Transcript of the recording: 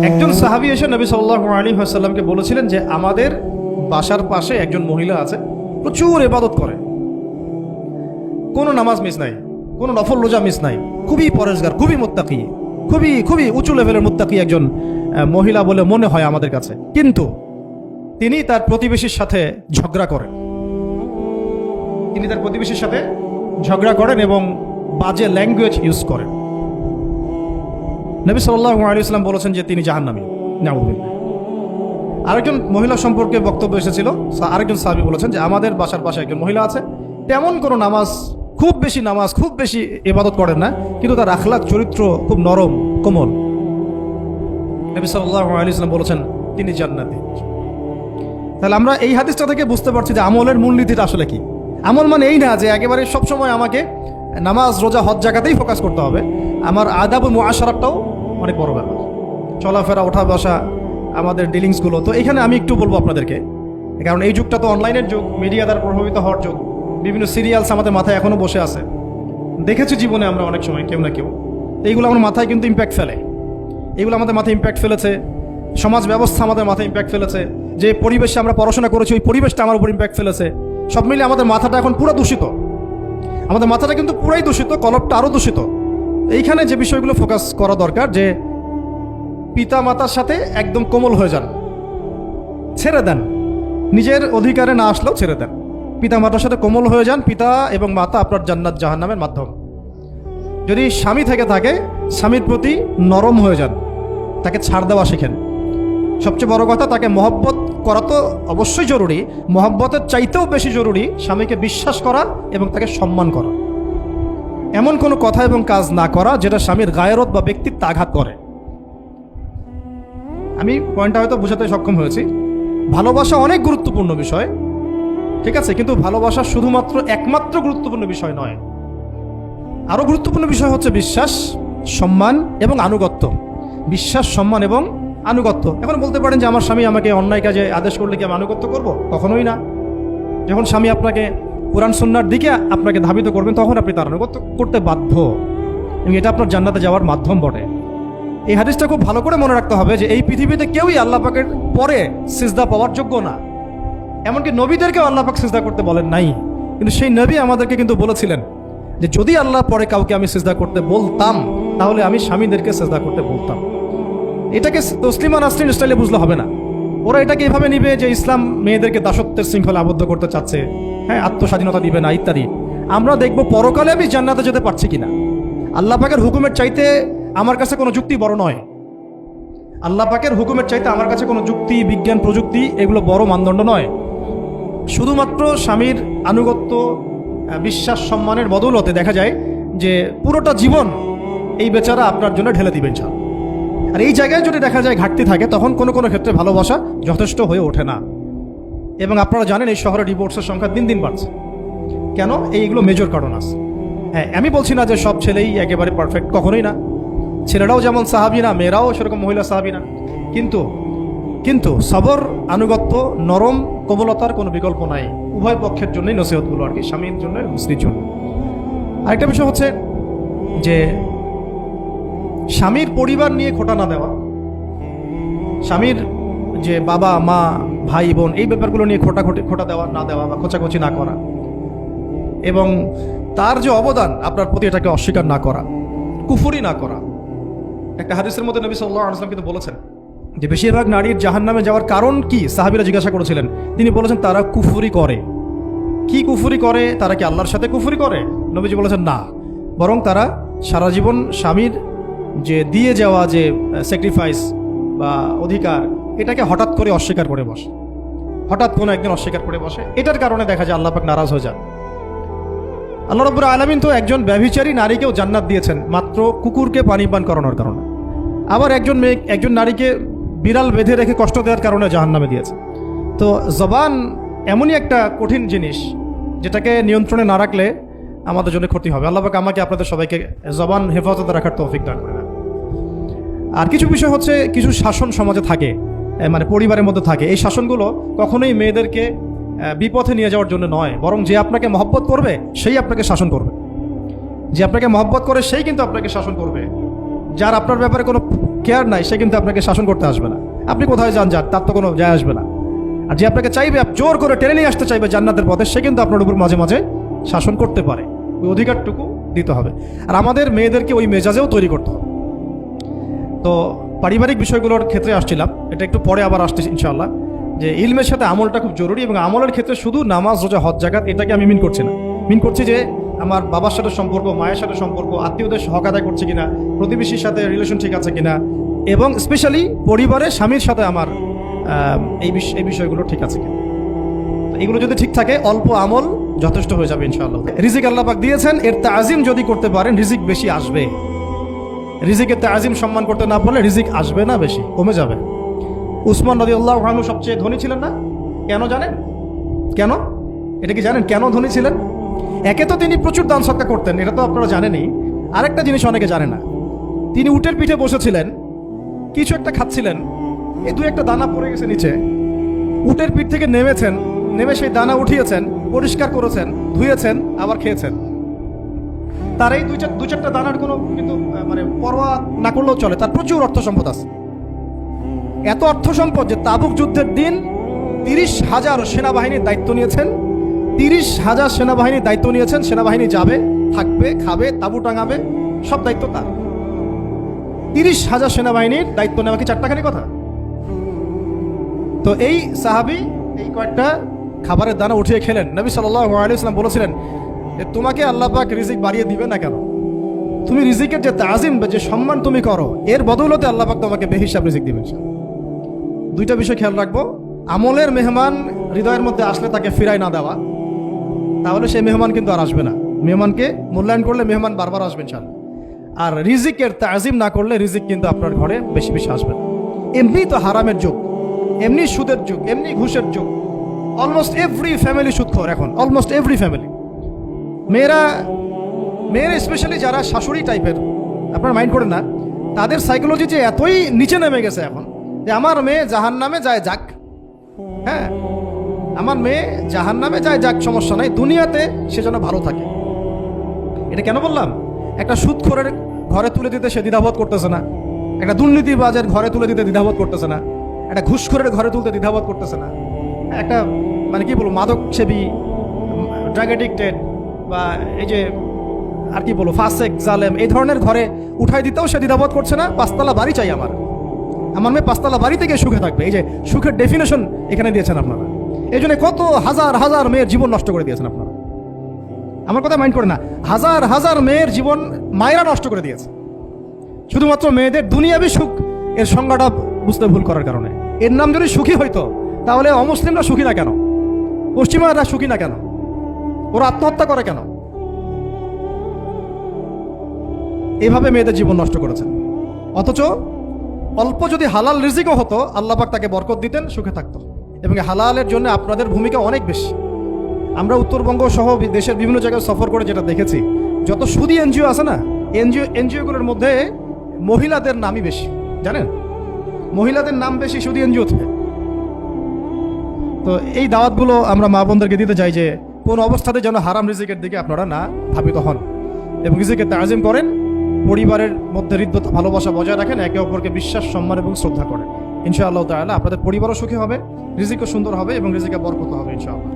একজন সাহাবী এসে নবী সাল্লাল্লাহু আলাইহি ওয়াসাল্লামকে বলেছিলেন যে আমাদের বাসার পাশে একজন মহিলা আছে, প্রচুর ইবাদত করে, কোনো নামাজ মিস নাই, কোনো নফল রোজা মিস নাই, খুবই পরেজগার, খুবই মুত্তাকি, খুবই খুবই উঁচু লেভেলের মুত্তাকি একজন মহিলা বলে মনে হয় আমাদের কাছে, কিন্তু তিনি তার প্রতিবেশীর সাথে ঝগড়া করেন। তিনি তার প্রতিবেশীর সাথে ঝগড়া করেন এবং বাজে ল্যাঙ্গুয়েজ ইউজ করেন। নবী সাল্লাল্লাহু আলাইহি ওয়াসাল্লাম বলেছেন যে তিনি জাহান্নামী। নাউযুবিল্লাহ। আরেকজন মহিলা সম্পর্কে বক্তব্য এসেছিল, আরেকজন সাহাবী বলেছেন যে আমাদের বাসার পাশে একজন মহিলা আছে, তেমন কোনো নামাজ, খুব বেশি ইবাদত করেন না, কিন্তু তার আখলাক চরিত্র খুব নরম কোমল। নবী সাল্লাল্লাহু আলাইহি ওয়াসাল্লাম বলেছেন তিনি জান্নাতি। তাহলে আমরা এই হাদিসটা থেকে বুঝতে পারছি যে আমলের মূলনীতিটা আসলে কি। আমল মানে এই না যে একেবারে সবসময় আমাকে নামাজ রোজা হজ জায়গাতেই ফোকাস করতে হবে, আমার আদাব ও মুআশারাতটাও অনেক বড় ব্যাপার, চলাফেরা ওঠা বসা, আমাদের ডিলিংসগুলো। তো এখানে আমি একটু বলবো আপনাদেরকে, কারণ এই যুগটা তো অনলাইনের যুগ, মিডিয়া দ্বারা প্রভাবিত হওয়ার যুগ, বিভিন্ন সিরিয়ালস আমাদের মাথায় এখনও বসে আছে, দেখেছি জীবনে আমরা অনেক সময় কেউ না কেউ। এইগুলো আমার মাথায় কিন্তু ইম্প্যাক্ট ফেলে, এগুলো আমাদের মাথায় ইম্প্যাক্ট ফেলেছে, সমাজ ব্যবস্থা আমাদের মাথায় ইম্প্যাক্ট ফেলেছে, যে পরিবেশে আমরা পড়াশোনা করেছি ওই পরিবেশটা আমার উপর ইম্প্যাক্ট ফেলেছে। সব মিলিয়ে আমাদের মাথাটা এখন পুরো দূষিত, আমাদের মাথাটা কিন্তু পুরাই দূষিত, কলপটা আরও দূষিত। এইখানে যে বিষয়গুলো ফোকাস করা দরকার, যে পিতা মাতার সাথে একদম কোমল হয়ে যান, ছেড়ে দেন, নিজের অধিকারে না আসলেও ছেড়ে দেন, পিতা মাতার সাথে কোমল হয়ে যান। পিতা এবং মাতা আপনার জান্নাত জাহান্নামের মাধ্যম। যদি স্বামী থেকে থাকে, স্বামীর প্রতি নরম হয়ে যান, তাকে ছাড় দেওয়া শিখেন। সবচেয়ে বড় কথা, তাকে মহব্বত করা তো অবশ্যই জরুরি, মহব্বতের চাইতেও বেশি জরুরি স্বামীকে বিশ্বাস করা এবং তাকে সম্মান করা। এমন কোনো কথা এবং কাজ না করা যেটা স্বামীর গায়রত বা ব্যক্তিত্বে আঘাত করে। আমি পয়েন্টটা হয়তো বোঝাতে সক্ষম হয়েছি। ভালোবাসা অনেক গুরুত্বপূর্ণ বিষয়, ঠিক আছে, কিন্তু ভালোবাসা শুধুমাত্র একমাত্র গুরুত্বপূর্ণ বিষয় নয়। আরও গুরুত্বপূর্ণ বিষয় হচ্ছে বিশ্বাস, সম্মান এবং আনুগত্য। বিশ্বাস, সম্মান এবং আনুগত্য। এখন বলতে পারেন যে আমার স্বামী আমাকে অন্যায় কাজে আদেশ করলে কি আমি আনুগত্য করব? কখনোই না। যখন স্বামী আপনাকে কোরআন সুন্নাহর দিকে আপনাকে ধাবিত করবেন, তখন আপনি তার আনুগত্য করতে বাধ্য, এবং এটা আপনার জান্নাতে যাওয়ার মাধ্যম বটে। এই হাদিসটা খুব ভালো করে মনে রাখতে হবে যে এই পৃথিবীতে কেউই আল্লাহ পাকের পরে সিজদা পাওয়ার যোগ্য না। এমনকি নবীদেরকেও আল্লাহ পাক সিজদা করতে বলেন নাই, কিন্তু সেই নবী আমাদেরকে কিন্তু বলেছিলেন যে যদি আল্লাহ পরে কাউকে আমি সিজদা করতে বলতাম, তাহলে আমি স্বামীদেরকে সিজদা করতে বলতাম। এটাকে তসলিমা নাসরিন স্টাইলে বুঝলে হবে না। ওরা এটাকে এভাবে নিবে যে ইসলাম মেয়েদেরকে দাসত্বের শৃঙ্খলে আবদ্ধ করতে চাচ্ছে, হ্যাঁ, আত্মস্বাধীনতা দিবে না ইত্যাদি। আমরা দেখবো পরকালে আমি জান্নাতে যেতে পারছি কিনা। আল্লাহ পাকের হুকুমের চাইতে আমার কাছে কোনো যুক্তি বড় নয়। আল্লাহ পাকের হুকুমের চাইতে আমার কাছে কোনো যুক্তি, বিজ্ঞান, প্রযুক্তি এগুলো বড় মানদণ্ড নয়। শুধুমাত্র স্বামীর আনুগত্য, বিশ্বাস, সম্মানের বদৌলতে দেখা যায় যে পুরোটা জীবন এই বেচারা আপনার জন্য ঢেলে দিবেন। আর এই জায়গায় যদি দেখা যায় ঘাটতি থাকে, তখন কোনো কোনো ক্ষেত্রে ভালোবাসা যথেষ্ট হয়ে ওঠে না। এবং আপনারা জানেন এই শহরে ডিভোর্সের সংখ্যা দিন দিন বাড়ছে। কেন? এইগুলো মেজর কারণ আছে। হ্যাঁ, আমি বলছি না যে সব ছেলেই একেবারে পারফেক্ট, কখনোই না। ছেলেরাও যেমন সাহাবী না, মেয়েরাও সেরকম মহিলা সাহাবী না। কিন্তু সবর, আনুগত্য, নরম কোমলতার কোনো বিকল্প নাই। উভয় পক্ষের জন্যই নসিহতগুলো আর কি, স্বামীর জন্য, স্ত্রীর জন্য। আরেকটা বিষয় হচ্ছে যে স্বামীর পরিবার নিয়ে খোঁটা না দেওয়া, স্বামীর যে বাবা মা ভাই বোন এই ব্যাপারগুলো নিয়ে খোঁটা দেওয়া না দেওয়া বা খোঁচাখুচি না করা, এবং তার যে অবদান আপনার প্রতি এটাকে অস্বীকার না করা, কুফরি না করা। একটা হাদিসের মধ্যে নবী সাল্লাল্লাহু আলাইহি ওয়াসাল্লাম কিন্তু বলেছেন যে বেশিরভাগ নারীর জাহান্নামে যাওয়ার কারণ কি? সাহাবীরা জিজ্ঞাসা করেছিলেন, তিনি বলেছেন তারা কুফরি করে। কি কুফরি করে? তারা কি আল্লাহর সাথে কুফরি করে? নবীজি বলেছেন না, বরং তারা সারা জীবন স্বামীর যে দিয়ে যাওয়া যে স্যাক্রিফাইস বা অধিকার, এটাকে হঠাৎ করে অস্বীকার করে বসে, হঠাৎ কোনো একদিন অস্বীকার করে বসে। এটার কারণে দেখা যায় আল্লাহ পাক নারাজ হয়ে যান। আল্লাহ রাব্বুল আলামিন তো একজন ব্যভিচারী নারীকেও জান্নাত দিয়েছেন মাত্র কুকুরকে পানি পান করানোর কারণে। আবার একজন নারীকে বিড়াল বেঁধে রেখে কষ্ট দেওয়ার কারণে জাহান্নামে দিয়েছে। তো জবান এমনই একটা কঠিন জিনিস, যেটাকে নিয়ন্ত্রণে না রাখলে আমাদের জন্য ক্ষতি হবে। আল্লাহ পাক আমাকে আপনাদের সবাইকে জবান হেফাজতে রাখার তৌফিক দান করেন। আর কিছু বিষয় হচ্ছে, কিছু শাসন সমাজে থাকে, মানে পরিবারের মধ্যে থাকে। এই শাসনগুলো কখনোই মেয়েদেরকে বিপথে নিয়ে যাওয়ার জন্য নয়, বরং যে আপনাকে মহব্বত করবে সেই আপনাকে শাসন করবে। যে আপনাকে মহব্বত করে সেই কিন্তু আপনাকে শাসন করবে। যার আপনার ব্যাপারে কোনো কেয়ার নাই, সে কিন্তু আপনাকে শাসন করতে আসবে না। আপনি কোথায় যান তার তো কোনো যায় আসবে না। আর যে আপনাকে চাইবে, জোর করে টেনে নিয়ে আসতে চাইবে জান্নাতের পথে, সে কিন্তু আপনার উপর মাঝে মাঝে শাসন করতে পারে। ওই অধিকারটুকু দিতে হবে। আর আমাদের মেয়েদেরকে ওই মেজাজেও তৈরি করতে হবে। তো পারিবারিক বিষয়গুলোর ক্ষেত্রে আসছিলাম, এটা একটু পরে আবার আসতেছি ইনশাআল্লাহ, যে ইলমের সাথে আমলটা খুব জরুরি। এবং আমলের ক্ষেত্রে শুধু নামাজ, রোজা, হজ, যাকাত এটাকে আমি মিন করছি না। মিন করছি যে আমার বাবার সাথে সম্পর্ক, মায়ের সাথে সম্পর্ক, আত্মীয়দের হক আদায় করছে কিনা, প্রতিবেশীর সাথে রিলেশন ঠিক আছে কিনা, এবং স্পেশালি পরিবারে স্বামীর সাথে আমার এই বিষয়গুলো ঠিক আছে কিনা। এগুলো যদি ঠিক থাকে, অল্প আমল যথেষ্ট হয়ে যাবে ইনশাআল্লাহ। রিজিক আল্লাহ পাক দিয়েছেন, এর তাজিম যদি করতে পারেন রিজিক বেশি আসবে। রিজিকের তাজিম সম্মান করতে না পারলে রিজিক আসবে না, বেশি কমে যাবে। উসমান রাদিয়াল্লাহু আনহু সবচেয়ে ধনী ছিলেন না? কেন জানেন? কেন? এটা কি জানেন কেন ধনী ছিলেন? একে তো তিনি প্রচুর দান সদকা করতেন, এটা তো আপনারা জানেনই। আরেকটা জিনিস অনেকে জানে না, তিনি উটের পিঠে বসেছিলেন, কিছু একটা খাচ্ছিলেন, এই দু একটা দানা পড়ে গেছে নিচে। উটের পিঠ থেকে নেমেছেন, নেমে সেই দানা উঠিয়েছেন, পরিষ্কার করেছেন, ধুয়েছেন, আবার খেয়েছেন। তার এই দু চারটা দানার কোনো কিন্তু মানে পরোয়া না করলেও চলে। তার প্রচুর অর্থ সম্পদ আছে, এত অর্থ সম্পদ যে তাবুক যুদ্ধের দিন 30,000 সেনাবাহিনীর দায়িত্ব নিয়েছেন। 30,000 সেনাবাহিনীর দায়িত্ব নিয়েছেন। সেনাবাহিনী যাবে, থাকবে, খাবে, তাবু টাঙাবে, সব দায়িত্ব তার। 30,000 সেনাবাহিনীর দায়িত্ব নেওয়া কি চারটাখানি কথা? তো এই সাহাবী এই কয়েকটা খাবারের দানা উঠিয়ে খেলেন। নবী সাল্লাল্লাহু আলাইহি ওয়াসাল্লাম বলেছিলেন যে তোমাকে আল্লাহ পাক রিজিক বাড়িয়ে দিবে না কেন? তুমি রিজিকের যে তাজিম, যে সম্মান তুমি করো, এর বদৌলতে আল্লাহ পাক তোমাকে বেহিসাব রিজিক দিবেন। দুইটা বিষয় খেয়াল রাখবো। আমলের মেহমান হৃদয়ের মধ্যে আসলে তাকে ফিরায় না দেওয়া, তাহলে সেই মেহমান কিন্তু আর আসবে না। মেহমানকে মূল্যায়ন করলে মেহমান বারবার আসবেন ইনশাআল্লাহ। আর রিজিকের তাজিম না করলে রিজিক কিন্তু আপনার ঘরে বেশি বেশি আসবে না। এমনি তো হারামের যুগ, এমনি সুদের যুগ, এমনি ঘুষের যুগ। অলমোস্ট এভরি ফ্যামিলি সুদখোর এখন, অলমোস্ট এভরি ফ্যামিলি। মেয়েরা স্পেশালি যারা শাশুড়ি টাইপের, আপনার মাইন্ড করেন না, তাদের সাইকোলজি যে এতই নিচে নেমে গেছে এখন যে আমার মেয়ে জাহান্নামে যায় যাক, হ্যাঁ আমার মেয়ে জাহান্নামে যায় যাক, সমস্যা নাই, দুনিয়াতে সে যেন ভালো থাকে। এটা কেন বললাম? একটা সুদখোরের ঘরে তুলে দিতে সে দ্বিধাবোধ করতেছে না, একটা দুর্নীতিবাজের ঘরে তুলে দিতে দ্বিধাবোধ করতেছে না, একটা ঘুষখোরের ঘরে তুলতে দ্বিধাবোধ করতেছে না, একটা মানে কি বলবো মাদক সেবী, ড্রাগ এডিক্টেড বা এই যে আর কি বলবো ফাসেক, জালেম, এই ধরনের ঘরে উঠাই দিতেও সে দ্বিধাবোধ করছে না। 5 তলা বাড়ি চাই আমার মেয়ে 5 তলা বাড়িতে গিয়ে সুখে থাকবে। এই যে সুখের ডেফিনেশন এখানে দিয়েছেন আপনারা। এই জন্য কত হাজার হাজার মেয়ের জীবন নষ্ট করে দিয়েছেন আপনারা। আমার কথা মাইন্ড করে না, হাজার হাজার মেয়ের জীবন মায়েরা নষ্ট করে দিয়েছে শুধুমাত্র মেয়েদের দুনিয়াবি সুখ এর সংজ্ঞাটা বুঝতে ভুল করার কারণে। এর নাম যদি সুখী হইতো তাহলে অমুসলিমরা সুখী না কেন? পশ্চিমারা সুখী না কেন? ওরা আত্মহত্যা করে কেন? এভাবে মেয়েদের জীবন নষ্ট করেছেন। অথচ অল্প যদি হালাল রিজিকও হতো, আল্লাহ পাক তাকে বরকত দিতেন, সুখে থাকতো। এবং হালালের জন্য আপনাদের ভূমিকা অনেক বেশি। আমরা উত্তরবঙ্গ সহ দেশের বিভিন্ন জায়গায় সফর করে যেটা দেখেছি, যত সুদী এনজিও আছে না, এনজিওগুলোর মধ্যে মহিলাদের নামই বেশি। জানেন, মহিলাদের নাম বেশি সুদী এনজিওতে। তো এই দাওয়াতগুলো আমরা মা বোনদেরকে দিতে চাই যে কোন অবস্থাতে যেন হারাম রিজিকের দিকে আপনারা না ধাবিত হন এবং রিজিকের তাজিম করেন। পরিবারের মধ্যে হৃদ্যতা, ভালোবাসা বজায় রাখেন, একে অপরকে বিশ্বাস, সম্মান এবং শ্রদ্ধা করেন। ইনশাআল্লাহ তাআলা আপনাদের পরিবারও সুখী হবে, রিজিকও সুন্দর হবে এবং রিজিকে বরকত হবে ইনশাআল্লাহ।